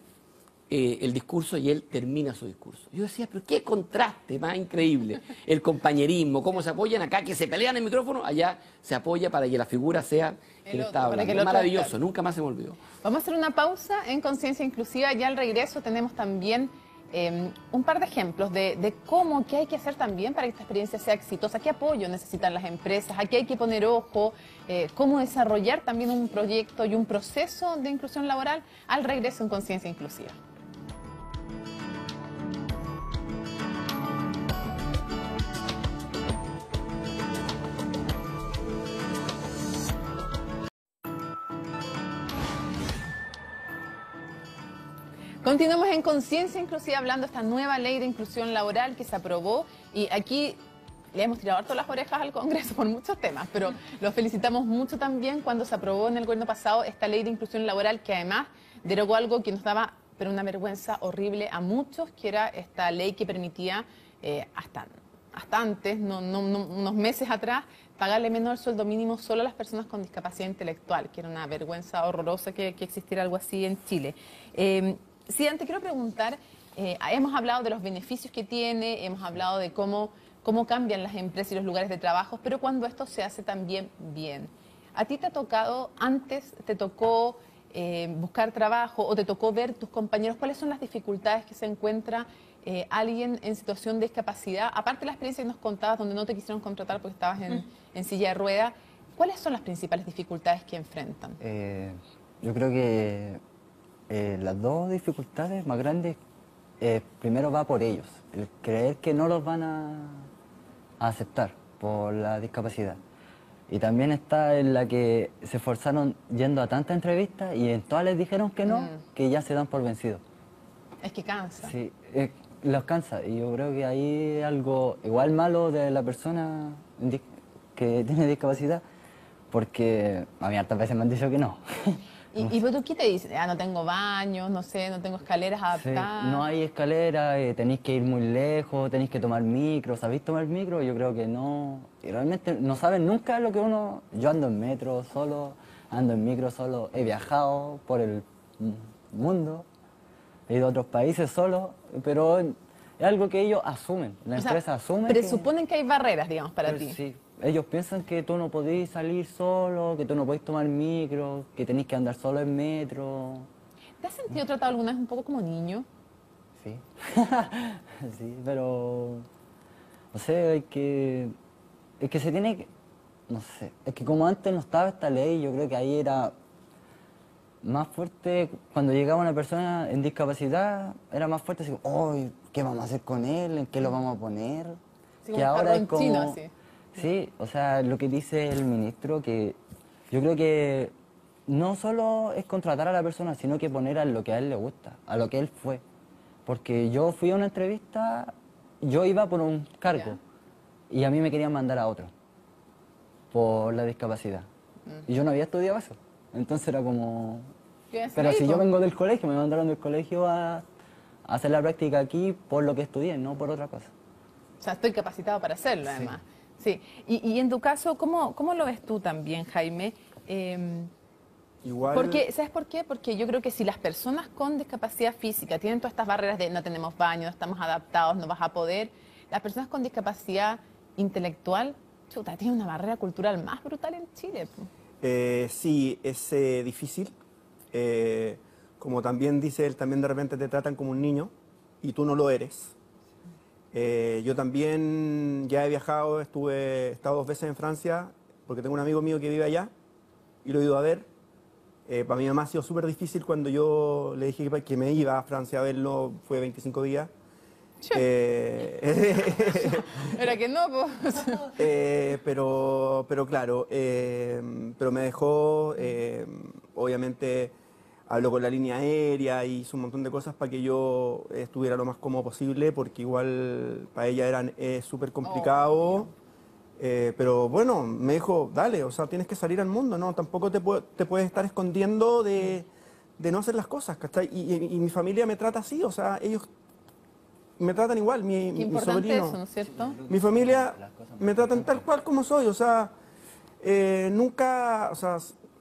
C: el discurso y él termina su discurso. Yo decía, pero qué contraste más increíble, el compañerismo, cómo se apoyan acá, que se pelean el micrófono, allá se apoya para que la figura sea quien
A: otro,
C: está
A: para que
C: hablando.
A: el otro
C: Maravilloso,
A: esté.
C: nunca más se me olvidó.
A: Vamos a hacer una pausa en Conciencia Inclusiva. Ya al regreso tenemos también un par de ejemplos de cómo, qué hay que hacer también para que esta experiencia sea exitosa, qué apoyo necesitan las empresas, a qué hay que poner ojo, cómo desarrollar también un proyecto y un proceso de inclusión laboral al regreso en Conciencia Inclusiva. Continuamos en Conciencia Inclusiva hablando de esta nueva ley de inclusión laboral que se aprobó y aquí le hemos tirado harto las orejas al Congreso por muchos temas, pero los felicitamos mucho también cuando se aprobó en el gobierno pasado esta ley de inclusión laboral que además derogó algo que nos daba pero una vergüenza horrible a muchos, que era esta ley que permitía hasta antes, unos meses atrás, pagarle menos el sueldo mínimo solo a las personas con discapacidad intelectual, que era una vergüenza horrorosa que existiera algo así en Chile. Sí, te quiero preguntar, hemos hablado de los beneficios que tiene, hemos hablado de cómo cambian las empresas y los lugares de trabajo, pero cuando esto se hace también bien. ¿A ti te ha tocado, antes te tocó buscar trabajo o te tocó ver tus compañeros? ¿Cuáles son las dificultades que se encuentra alguien en situación de discapacidad? Aparte de la experiencia que nos contabas donde no te quisieron contratar porque estabas en silla de ruedas, ¿cuáles son las principales dificultades que enfrentan?
B: Yo creo que las dos dificultades más grandes, primero va por ellos, el creer que no los van a aceptar por la discapacidad. Y también está en la que se esforzaron yendo a tantas entrevistas y en todas les dijeron que no, que ya se dan por vencidos.
A: Es que cansa.
B: Sí, los cansa. Y yo creo que ahí es algo igual malo de la persona que tiene discapacidad, porque a mí hartas veces me han dicho que no.
A: ¿Y tú qué te dices? No tengo baños, no sé, no tengo escaleras adaptadas.
B: Sí, no hay escalera, tenéis que ir muy lejos, tenéis que tomar micro. ¿Sabéis tomar micro? Yo creo que no. Y realmente no saben nunca lo que uno... Yo ando en metro solo, ando en micro solo, he viajado por el mundo, he ido a otros países solo, pero es algo que ellos asumen, la empresa asume.
A: Presuponen que hay barreras, digamos, para ti.
B: Sí. Ellos piensan que tú no podés salir solo, que tú no podés tomar micro, que tenés que andar solo en metro.
A: ¿Te has sentido tratado alguna vez un poco como niño?
B: Sí. Sí, pero... No sé, es que se tiene que... No sé, es que como antes no estaba esta ley, yo creo que ahí era más fuerte. Cuando llegaba una persona en discapacidad, era más fuerte, así como, oh, ¿qué vamos a hacer con él? ¿En qué lo vamos a poner?
A: Sí,
B: que ahora es como...
A: chino, así.
B: Sí, o sea, lo que dice el ministro, que yo creo que no solo es contratar a la persona, sino que poner a lo que a él le gusta, a lo que él fue. Porque yo fui a una entrevista, yo iba por un cargo y a mí me querían mandar a otro por la discapacidad. Y yo no había estudiado eso. Entonces era como... Pero si yo vengo del colegio, me mandaron del colegio a hacer la práctica aquí por lo que estudié, no por otra cosa.
A: O sea, estoy capacitado para hacerlo, además. Sí. Y en tu caso, ¿cómo lo ves tú también, Jaime?
E: Igual...
A: Porque, ¿sabes por qué? Porque yo creo que si las personas con discapacidad física tienen todas estas barreras de no tenemos baño, no estamos adaptados, no vas a poder, las personas con discapacidad intelectual, chuta, tienen una barrera cultural más brutal en Chile.
E: Sí, es difícil. Como también dice él, también de repente te tratan como un niño y tú no lo eres. Yo también ya he viajado, he estado 2 veces en Francia, porque tengo un amigo mío que vive allá y lo he ido a ver. Para mi mamá ha sido súper difícil cuando yo le dije que me iba a Francia a verlo, fue 25 días.
A: Era que no, pues.
E: Pero claro, pero me dejó, obviamente habló con la línea aérea y hizo un montón de cosas para que yo estuviera lo más cómodo posible, porque igual para ella es súper complicado. Pero bueno, me dijo, dale, o sea, tienes que salir al mundo, ¿no? Tampoco te puedes estar escondiendo de no hacer las cosas, ¿cachai? Y mi familia me trata así, o sea, ellos me tratan igual, mi sobrino.
A: Eso, ¿no es cierto?
E: Mi familia me tratan tal cual como soy, o sea, nunca, o sea,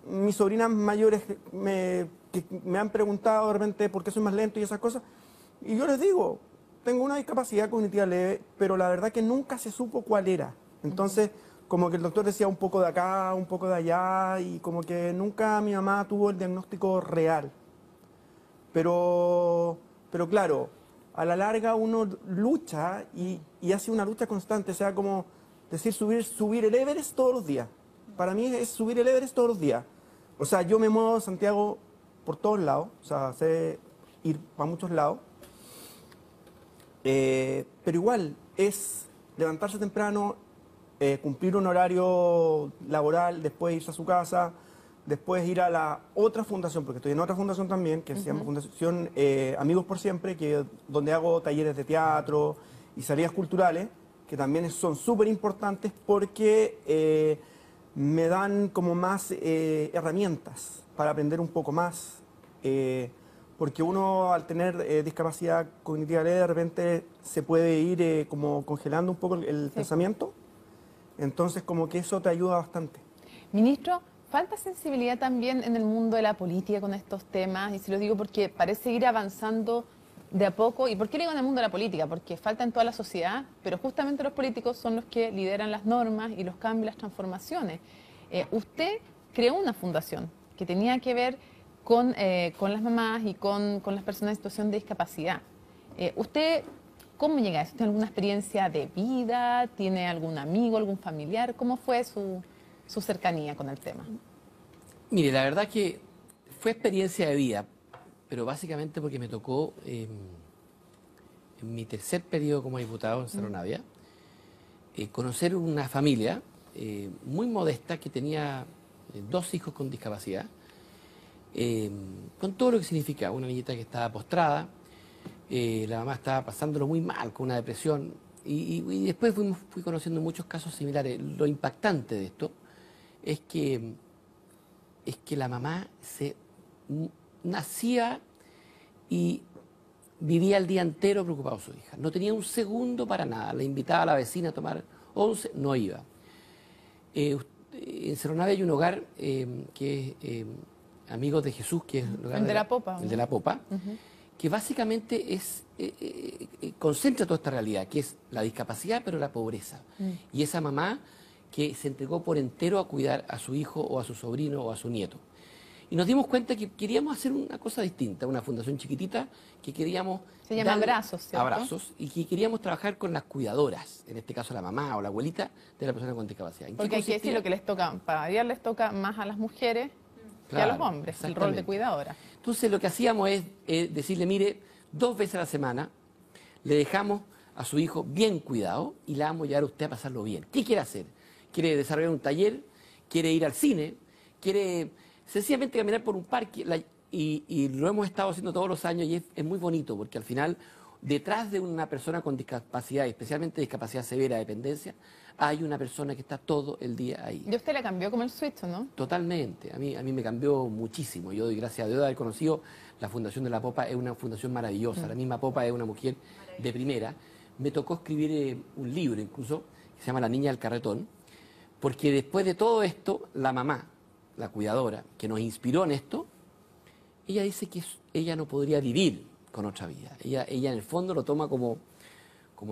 E: mis sobrinas mayores que me han preguntado de repente por qué soy más lento y esas cosas, y yo les digo, tengo una discapacidad cognitiva leve, pero la verdad que nunca se supo cuál era. Entonces, como que el doctor decía un poco de acá, un poco de allá, y como que nunca mi mamá tuvo el diagnóstico real. Pero claro, a la larga uno lucha y hace una lucha constante, o sea, como decir subir el Everest todos los días. Para mí es subir el Everest todos los días. O sea, yo me muevo a Santiago por todos lados, o sea, sé ir a muchos lados. Pero igual es levantarse temprano, cumplir un horario laboral, después irse a su casa, después ir a la otra fundación, porque estoy en otra fundación también, que se llama Fundación Amigos por Siempre, donde hago talleres de teatro y salidas culturales, que también son súper importantes porque me dan como más herramientas para aprender un poco más. Porque uno al tener discapacidad cognitiva leve de repente se puede ir como congelando un poco el pensamiento. Entonces como que eso te ayuda bastante.
A: Ministro, ¿falta sensibilidad también en el mundo de la política con estos temas? Y se lo digo porque parece ir avanzando de a poco. ¿Y por qué le digo en el mundo de la política? Porque falta en toda la sociedad, pero justamente los políticos son los que lideran las normas y los cambios, las transformaciones. Usted creó una fundación que tenía que ver con las mamás y con las personas en situación de discapacidad. ¿Usted cómo llega a eso? ¿Tiene alguna experiencia de vida? ¿Tiene algún amigo, algún familiar? ¿Cómo fue su cercanía con el tema?
C: Mire, la verdad que fue experiencia de vida, pero básicamente porque me tocó en mi tercer periodo como diputado en Cerro Navia, conocer una familia muy modesta que tenía 2 hijos con discapacidad, con todo lo que significa. Una niñita que estaba postrada, la mamá estaba pasándolo muy mal, con una depresión, y después fui conociendo muchos casos similares. Lo impactante de esto es que la mamá nacía y vivía el día entero preocupado por su hija. No tenía un segundo para nada. Le invitaba a la vecina a tomar 11, no iba. En Cerro Navia hay un hogar que es Amigos de Jesús, que es
A: el de la Popa.
C: El de la Popa, que básicamente concentra toda esta realidad, que es la discapacidad, pero la pobreza. Y esa mamá que se entregó por entero a cuidar a su hijo o a su sobrino o a su nieto. Y nos dimos cuenta que queríamos hacer una cosa distinta, una fundación chiquitita que queríamos...
A: Se llama Abrazos, ¿cierto?
C: Abrazos, y que queríamos trabajar con las cuidadoras, en este caso la mamá o la abuelita de la persona con discapacidad.
A: Porque hay que decir lo que les toca, para variar les toca más a las mujeres que a los hombres, el rol de cuidadora.
C: Entonces lo que hacíamos es decirle, mire, 2 veces a la semana le dejamos a su hijo bien cuidado y la vamos a llevar a usted a pasarlo bien. ¿Qué quiere hacer? ¿Quiere desarrollar un taller? ¿Quiere ir al cine? ¿Quiere sencillamente caminar por un parque? Y lo hemos estado haciendo todos los años y es muy bonito porque al final detrás de una persona con discapacidad, especialmente discapacidad severa, dependencia, hay una persona que está todo el día ahí.
A: ¿Y usted le cambió como el switch, no?
C: Totalmente. A mí me cambió muchísimo. Yo doy gracias a Dios de haber conocido la Fundación de la Popa. Es una fundación maravillosa. La misma Popa es una mujer de primera. Me tocó escribir un libro incluso que se llama La Niña del Carretón, porque después de todo esto, la mamá, la cuidadora, que nos inspiró en esto, ella dice que ella no podría vivir con otra vida. Ella en el fondo lo toma como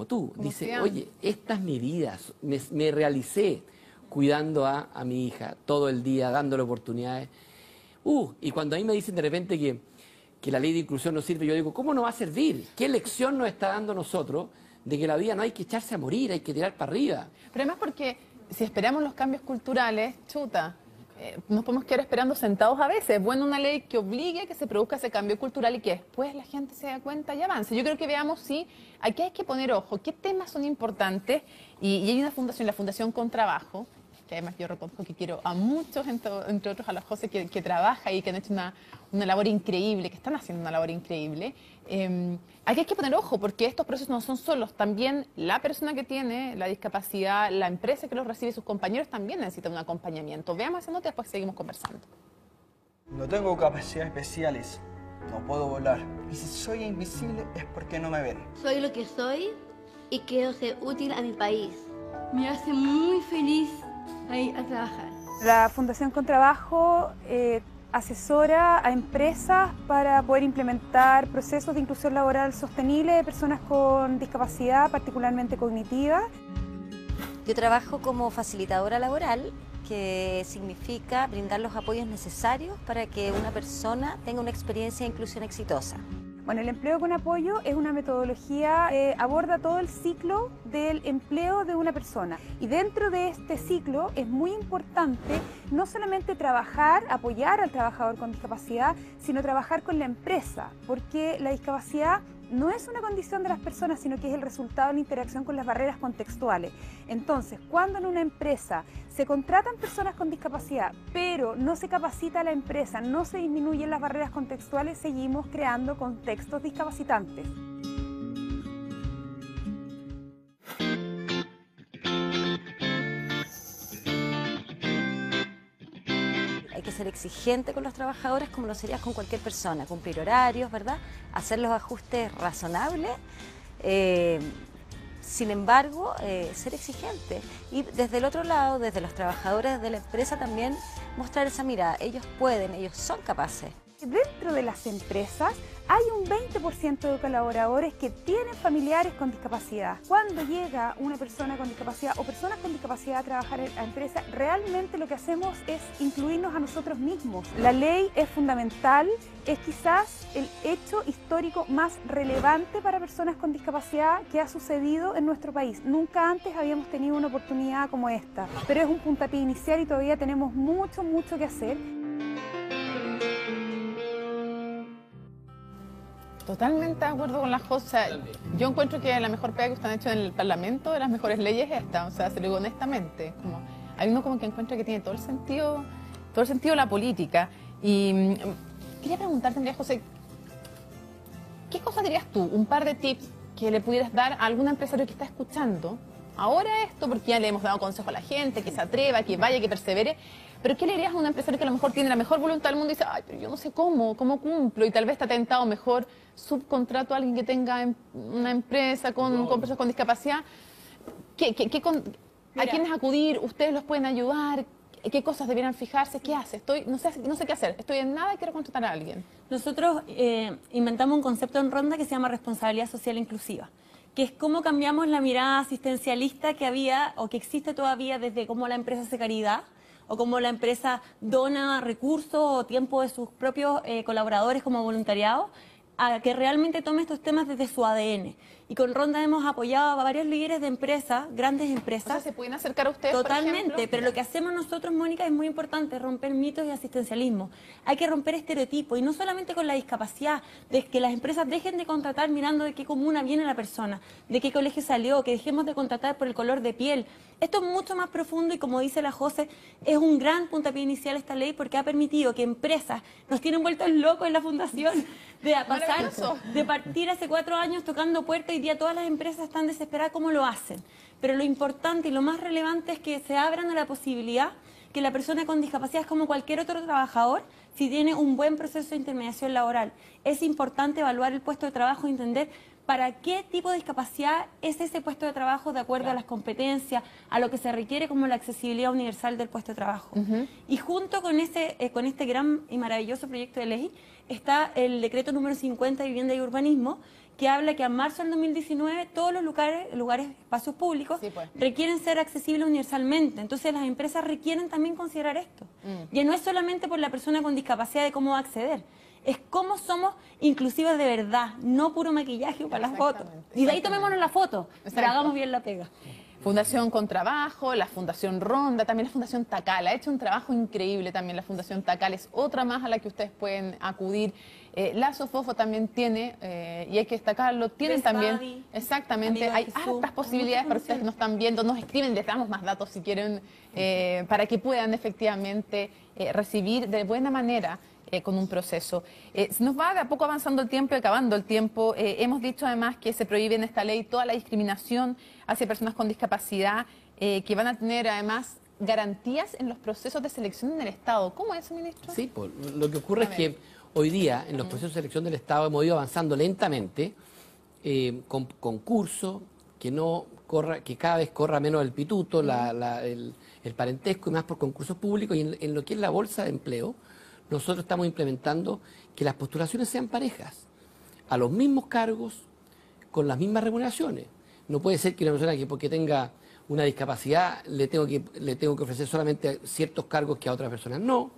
C: tú. Dice, oye, esta es mi vida, me realicé cuidando a mi hija todo el día, dándole oportunidades. Y cuando a mí me dicen de repente que la ley de inclusión no sirve, yo digo, ¿cómo no va a servir? ¿Qué lección nos está dando nosotros de que la vida no hay que echarse a morir, hay que tirar para arriba?
A: Pero además porque si esperamos los cambios culturales, chuta, nos podemos quedar esperando sentados a veces. Es bueno una ley que obligue a que se produzca ese cambio cultural y que después la gente se dé cuenta y avance. Yo creo que veamos si aquí hay que poner ojo, qué temas son importantes. Y hay una fundación, la Fundación Con Trabajo, que además yo reconozco que quiero a muchos, entre otros a la José, que trabaja y que han hecho una labor increíble, que están haciendo una labor increíble. Aquí hay que poner ojo porque estos procesos no son solos, también la persona que tiene la discapacidad, la empresa que los recibe, sus compañeros también necesitan un acompañamiento. Veamos esa nota y después seguimos conversando.
L: No tengo capacidades especiales, no puedo volar. Y si soy invisible es porque no me ven.
M: Soy lo que soy y quiero ser útil a mi país. Me hace muy feliz ir a trabajar.
J: La Fundación Con Trabajo asesora a empresas para poder implementar procesos de inclusión laboral sostenible de personas con discapacidad, particularmente cognitiva.
N: Yo trabajo como facilitadora laboral, que significa brindar los apoyos necesarios para que una persona tenga una experiencia de inclusión exitosa.
J: Bueno, el empleo con apoyo es una metodología que aborda todo el ciclo del empleo de una persona. Y dentro de este ciclo es muy importante no solamente trabajar, apoyar al trabajador con discapacidad, sino trabajar con la empresa, porque la discapacidad no es una condición de las personas, sino que es el resultado de la interacción con las barreras contextuales. Entonces, cuando en una empresa se contratan personas con discapacidad, pero no se capacita a la empresa, no se disminuyen las barreras contextuales, seguimos creando contextos discapacitantes.
N: Hay que ser exigente con los trabajadores como lo serías con cualquier persona, cumplir horarios, ¿verdad? Hacer los ajustes razonables, sin embargo, ser exigente. Y desde el otro lado, desde los trabajadores de la empresa también mostrar esa mirada, ellos pueden, ellos son capaces.
J: Dentro de las empresas hay un 20% de colaboradores que tienen familiares con discapacidad. Cuando llega una persona con discapacidad o personas con discapacidad a trabajar en la empresa, realmente lo que hacemos es incluirnos a nosotros mismos. La ley es fundamental, es quizás el hecho histórico más relevante para personas con discapacidad que ha sucedido en nuestro país. Nunca antes habíamos tenido una oportunidad como esta, pero es un puntapié inicial y todavía tenemos mucho que hacer.
A: Totalmente de acuerdo con la José. Yo encuentro que la mejor pega que ustedes han hecho en el Parlamento, de las mejores leyes, es esta. O sea, se lo digo honestamente. Hay uno como que encuentra que tiene todo el sentido de la política. Y quería preguntarte, María José, ¿qué cosa dirías tú? Un par de tips que le pudieras dar a algún empresario que está escuchando ahora esto, porque ya le hemos dado consejo a la gente, que se atreva, que vaya, que persevere. Pero ¿qué le dirías a un empresario que a lo mejor tiene la mejor voluntad del mundo y dice, ay, pero yo no sé cómo cumplo? Y tal vez está tentado mejor subcontrato a alguien que tenga una empresa con personas con discapacidad. ¿A quiénes acudir? ¿Ustedes los pueden ayudar? ¿Qué cosas debieran fijarse? ¿Qué hace? No sé qué hacer. Estoy en nada y quiero contratar a alguien.
D: Nosotros inventamos un concepto en Ronda que se llama responsabilidad social inclusiva, que es cómo cambiamos la mirada asistencialista que había o que existe todavía desde cómo la empresa hace caridad o cómo la empresa dona recursos o tiempo de sus propios colaboradores como voluntariado, a que realmente tome estos temas desde su ADN. Y con Ronda hemos apoyado a varios líderes de empresas, grandes empresas.
A: O sea, ¿se pueden acercar a ustedes,
D: Totalmente,
A: por ejemplo?
D: pero lo que hacemos nosotros, Mónica, es muy importante, romper mitos y asistencialismo. Hay que romper estereotipos, y no solamente con la discapacidad, de que las empresas dejen de contratar mirando de qué comuna viene la persona, de qué colegio salió, que dejemos de contratar por el color de piel. Esto es mucho más profundo y, como dice la José, es un gran puntapié inicial esta ley porque ha permitido que empresas nos tienen vueltos locos en la fundación de pasar, de partir hace 4 años tocando puertas. Hoy día todas las empresas están desesperadas cómo lo hacen. Pero lo importante y lo más relevante es que se abran a la posibilidad que la persona con discapacidad es como cualquier otro trabajador si tiene un buen proceso de intermediación laboral. Es importante evaluar el puesto de trabajo y entender para qué tipo de discapacidad es ese puesto de trabajo de acuerdo a las competencias, a lo que se requiere como la accesibilidad universal del puesto de trabajo. Y junto con este gran y maravilloso proyecto de ley está el decreto número 50 de Vivienda y Urbanismo, que habla que a marzo del 2019 todos los lugares, espacios públicos, requieren ser accesibles universalmente. Entonces las empresas requieren también considerar esto. Ya no es solamente por la persona con discapacidad de cómo va a acceder, es cómo somos inclusivos de verdad, no puro maquillaje para las fotos. Y de ahí tomémonos la foto, pero hagamos bien la pega.
A: Fundación Con Trabajo, la Fundación Ronda, también la Fundación Tacal. Ha hecho un trabajo increíble también la Fundación Tacal. Es otra más a la que ustedes pueden acudir. La Sofofo también tiene, y hay que destacarlo, tienen también, exactamente, hay hartas posibilidades para ustedes que nos están viendo, nos escriben, les damos más datos si quieren, para que puedan efectivamente recibir de buena manera con un proceso. Se nos va de a poco avanzando el tiempo y acabando el tiempo. Hemos dicho además que se prohíbe en esta ley toda la discriminación hacia personas con discapacidad, que van a tener además garantías en los procesos de selección en el Estado. ¿Cómo es eso, ministro?
C: Sí, pues, lo que ocurre es que hoy día en los procesos de selección del Estado hemos ido avanzando lentamente, con concursos, que cada vez corra menos el pituto, el parentesco, y más por concursos públicos. Y en lo que es la bolsa de empleo, nosotros estamos implementando que las postulaciones sean parejas, a los mismos cargos, con las mismas remuneraciones. No puede ser que una persona que porque tenga una discapacidad le tengo que ofrecer solamente ciertos cargos que a otras personas no,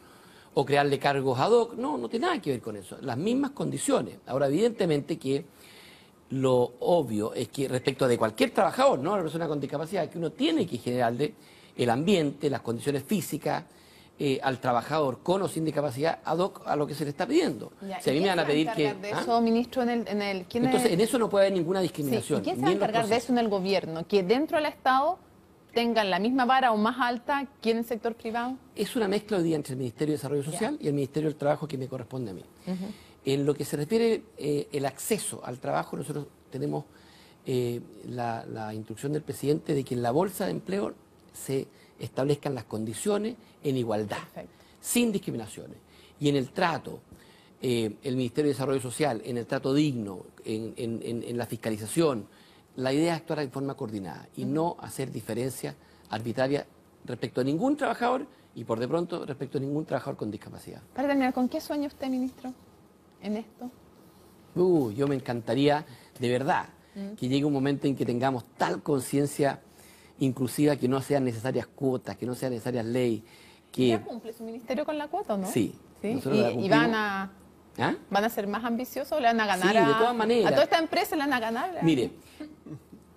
C: o crearle cargos ad hoc. No, no tiene nada que ver con eso. Las mismas condiciones. Ahora, evidentemente que lo obvio es que respecto de cualquier trabajador, ¿no? La persona con discapacidad, que uno tiene que generarle el ambiente, las condiciones físicas al trabajador con o sin discapacidad ad hoc a lo que se le está pidiendo.
A: Ya,
C: Si a mí me van a pedir que...
A: de eso, ministro,
C: Entonces, en eso no puede haber ninguna discriminación.
A: Sí, ¿y quién se va a encargar de eso en el gobierno? ¿Que dentro del Estado tengan la misma vara o más alta que en el sector privado?
C: Es una mezcla hoy día entre el Ministerio de Desarrollo Social y el Ministerio del Trabajo que me corresponde a mí. En lo que se refiere el acceso al trabajo, nosotros tenemos la instrucción del presidente de que en la bolsa de empleo se establezcan las condiciones en igualdad, sin discriminaciones. Y en el trato, el Ministerio de Desarrollo Social, en el trato digno, en la fiscalización, la idea es actuar en forma coordinada y no hacer diferencias arbitrarias respecto a ningún trabajador y por de pronto respecto a ningún trabajador con discapacidad.
A: Para terminar, ¿con qué sueña usted, ministro, en esto?
C: Yo me encantaría, de verdad, que llegue un momento en que tengamos tal conciencia inclusiva que no sean necesarias cuotas, que no sean necesarias leyes. Que...
A: ¿Ya cumple su ministerio con la cuota o no?
C: Sí.
A: ¿Sí? ¿Y van a ser más ambiciosos o le van a ganar
C: sí, de todas maneras.
A: a toda esta empresa? ¿Le van a ganar?
C: Mire,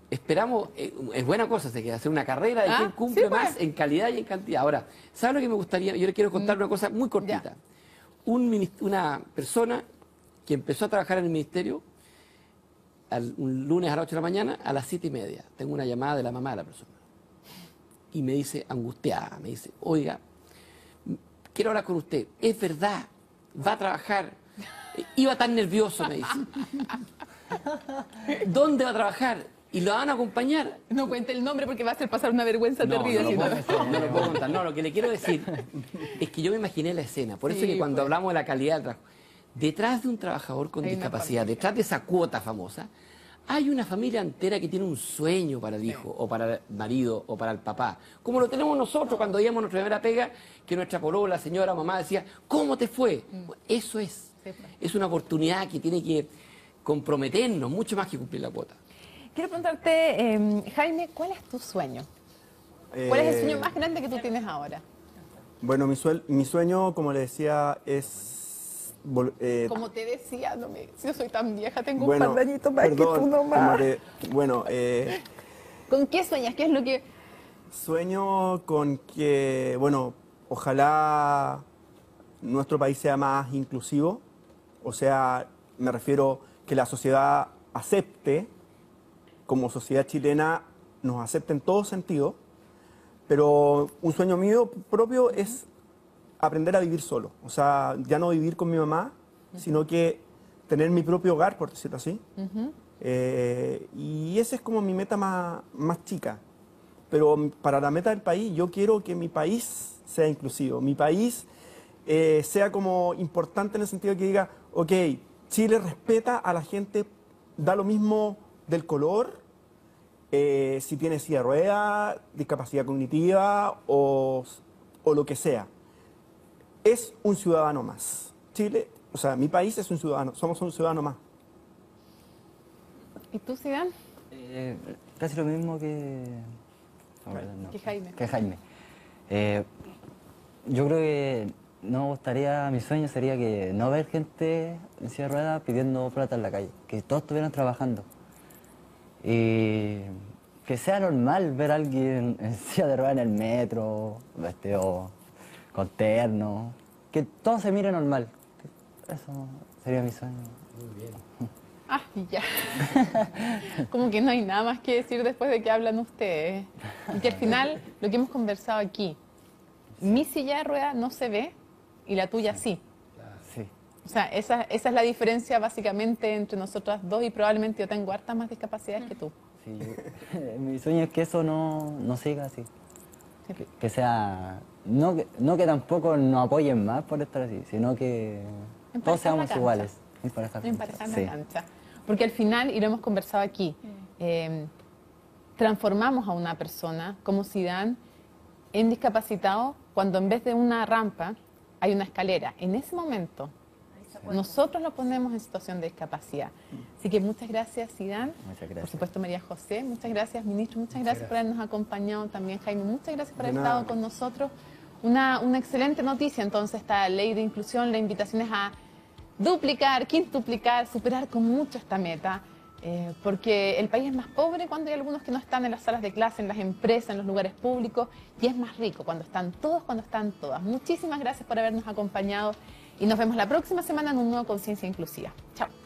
C: esperamos, es buena cosa, se quiere hacer una carrera de quién cumple más en calidad y en cantidad. Ahora, ¿sabe lo que me gustaría? Yo le quiero contar una cosa muy cortita. Una persona que empezó a trabajar en el ministerio un lunes a las 8 de la mañana, a las 7:30. Tengo una llamada de la mamá de la persona. Y me dice, angustiada, me dice, oiga, quiero hablar con usted. Es verdad, va a trabajar. Iba tan nervioso, me dice. ¿Dónde va a trabajar? ¿Y lo van a acompañar?
A: No cuente el nombre porque va a hacer pasar una vergüenza terrible.
C: No lo puedo contar. No, lo que le quiero decir es que yo me imaginé la escena. Por eso es que cuando hablamos de la calidad del trabajo, detrás de un trabajador con discapacidad, detrás de esa cuota famosa, hay una familia entera que tiene un sueño para el hijo, o para el marido, o para el papá. Como lo tenemos nosotros cuando íbamos a nuestra primera pega, que nuestra polola, señora, mamá decía, ¿cómo te fue? Eso es. Es una oportunidad que tiene que comprometernos, mucho más que cumplir la cuota.
A: Quiero preguntarte, Jaime, ¿cuál es tu sueño? ¿Cuál es el sueño más grande que tú tienes ahora?
E: Bueno, mi sueño, como le decía, es...
A: como te decía, yo soy tan vieja, tengo un par de añitos más que tú nomás. ¿Con qué sueñas? ¿Qué es lo que...?
E: Sueño con que, bueno, ojalá nuestro país sea más inclusivo. O sea, me refiero que la sociedad acepte, como sociedad chilena, nos acepte en todo sentido. Pero un sueño mío propio es aprender a vivir solo. O sea, ya no vivir con mi mamá, sino que tener mi propio hogar, por decirlo así. Y esa es como mi meta más chica. Pero para la meta del país, yo quiero que mi país sea inclusivo. Mi país sea como importante en el sentido de que diga, ok, Chile respeta a la gente, da lo mismo del color, si tiene silla de ruedas, discapacidad cognitiva o lo que sea. Es un ciudadano más. Chile, o sea, mi país es un ciudadano, somos un ciudadano más.
A: ¿Y tú, Zidane?
B: Casi lo mismo que
A: Jaime.
B: Yo creo que no me gustaría, mi sueño sería que no ver gente en silla de ruedas pidiendo plata en la calle, que todos estuvieran trabajando. Y que sea normal ver a alguien en silla de ruedas en el metro, vestido con terno, que todo se mire normal. Eso sería mi sueño.
C: Muy bien.
A: Ah, ya. Como que no hay nada más que decir después de que hablan ustedes. Y que al final, lo que hemos conversado aquí, mi silla de ruedas no se ve y la tuya sí.
B: Sí.
A: O sea, esa es la diferencia básicamente entre nosotras dos y probablemente yo tengo hartas más discapacidades que tú.
B: Sí, mi sueño es que eso no siga así. Sí. Que sea... No que tampoco nos apoyen más por estar así, sino que todos seamos iguales.
A: Emparejar la cancha. Porque al final, y lo hemos conversado aquí, transformamos a una persona como Zidane en discapacitado cuando en vez de una rampa hay una escalera. En ese momento, nosotros lo ponemos en situación de discapacidad. Así que muchas gracias, Zidane.
B: Muchas gracias.
A: Por supuesto, María José. Muchas gracias, ministro. Muchas gracias por habernos acompañado también, Jaime. Muchas gracias por haber estado con nosotros. una excelente noticia entonces esta ley de inclusión. La invitación es a duplicar, quintuplicar, superar con mucho esta meta, porque el país es más pobre cuando hay algunos que no están en las salas de clase, en las empresas, en los lugares públicos, y es más rico cuando están todos, cuando están todas. Muchísimas gracias por habernos acompañado y nos vemos la próxima semana en un nuevo Conciencia Inclusiva. Chao.